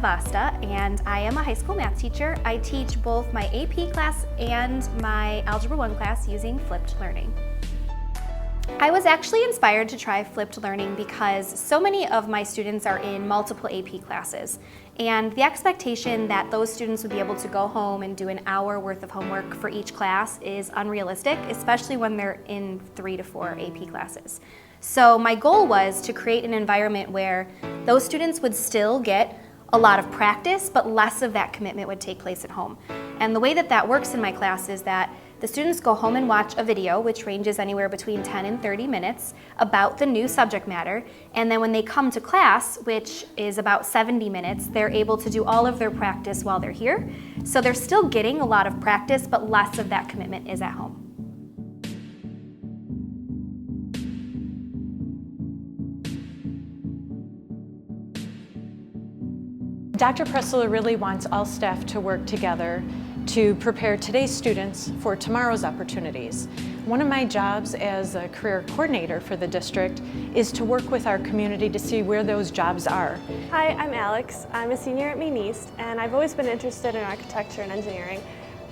Vasta, and I am a high school math teacher. I teach both my AP class and my Algebra 1 class using flipped learning. I was actually inspired to try flipped learning because so many of my students are in multiple AP classes, and the expectation that those students would be able to go home and do an hour worth of homework for each class is unrealistic, especially when they're in 3 to 4 AP classes. So my goal was to create an environment where those students would still get a lot of practice, but less of that commitment would take place at home. And the way that that works in my class is that the students go home and watch a video, which ranges anywhere between 10 and 30 minutes, about the new subject matter. And then when they come to class, which is about 70 minutes, they're able to do all of their practice while they're here. So they're still getting a lot of practice, but less of that commitment is at home. Dr. Pressler really wants all staff to work together to prepare today's students for tomorrow's opportunities. One of my jobs as a career coordinator for the district is to work with our community to see where those jobs are. Hi, I'm Alex. I'm a senior at Maine East, and I've always been interested in architecture and engineering.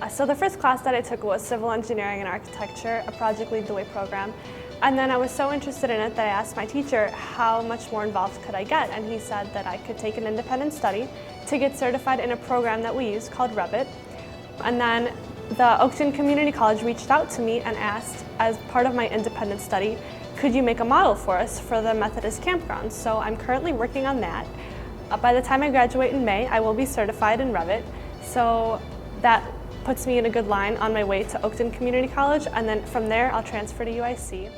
So the first class that I took was Civil Engineering and Architecture, a Project Lead the Way program. And then I was so interested in it that I asked my teacher how much more involved could I get, and he said that I could take an independent study to get certified in a program that we use called Revit. And then the Oakton Community College reached out to me and asked, as part of my independent study, could you make a model for us for the Methodist campground? So I'm currently working on that. By the time I graduate in May, I will be certified in Revit. So that puts me in a good line on my way to Oakton Community College, and then from there I'll transfer to UIC.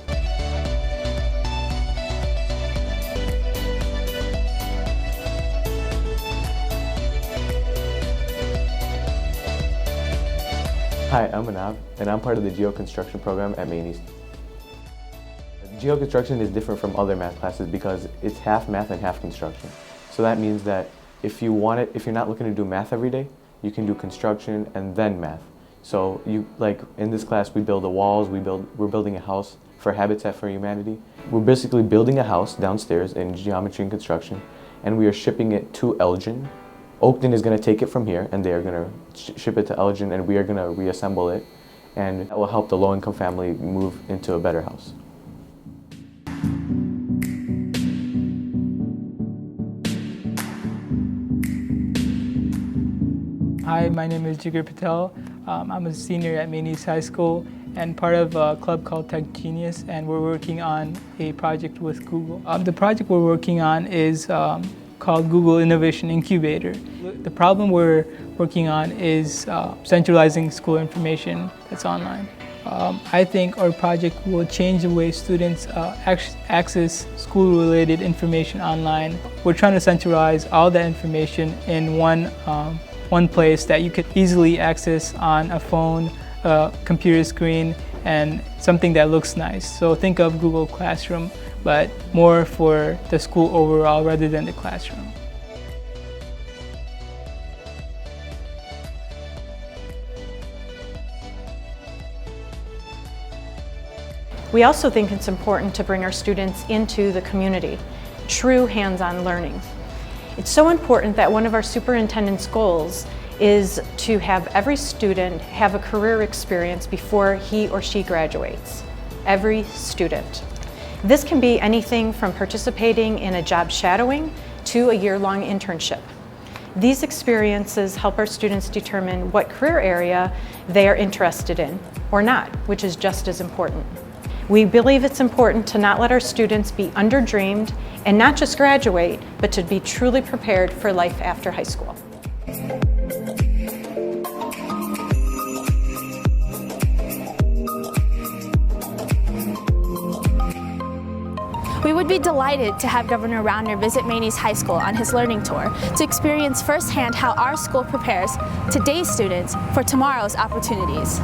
Hi, I'm Manav, and I'm part of the geoconstruction program at Maine East. Geoconstruction is different from other math classes because it's half math and half construction. So that means that if you're not looking to do math every day, you can do construction and then math. So in this class, we build the walls, we're building a house for Habitat for Humanity. We're basically building a house downstairs in geometry and construction, and we are shipping it to Elgin. Oakton is going to take it from here, and they are going to ship it to Elgin, and we are going to reassemble it, and that will help the low-income family move into a better house. Hi, my name is Jigar Patel. I'm a senior at Maine East High School and part of a club called Tech Genius, and we're working on a project with Google. The project we're working on is called Google Innovation Incubator. The problem we're working on is centralizing school information that's online. I think our project will change the way students access school-related information online. We're trying to centralize all that information in one place that you could easily access on a phone, a computer screen, and something that looks nice. So think of Google Classroom, but more for the school overall rather than the classroom. We also think it's important to bring our students into the community, true hands-on learning. It's so important that one of our superintendent's goals is to have every student have a career experience before he or she graduates. Every student. This can be anything from participating in a job shadowing to a year-long internship. These experiences help our students determine what career area they are interested in, or not, which is just as important. We believe it's important to not let our students be underdreamed and not just graduate, but to be truly prepared for life after high school. We would be delighted to have Governor Rauner visit Maine East High School on his learning tour to experience firsthand how our school prepares today's students for tomorrow's opportunities.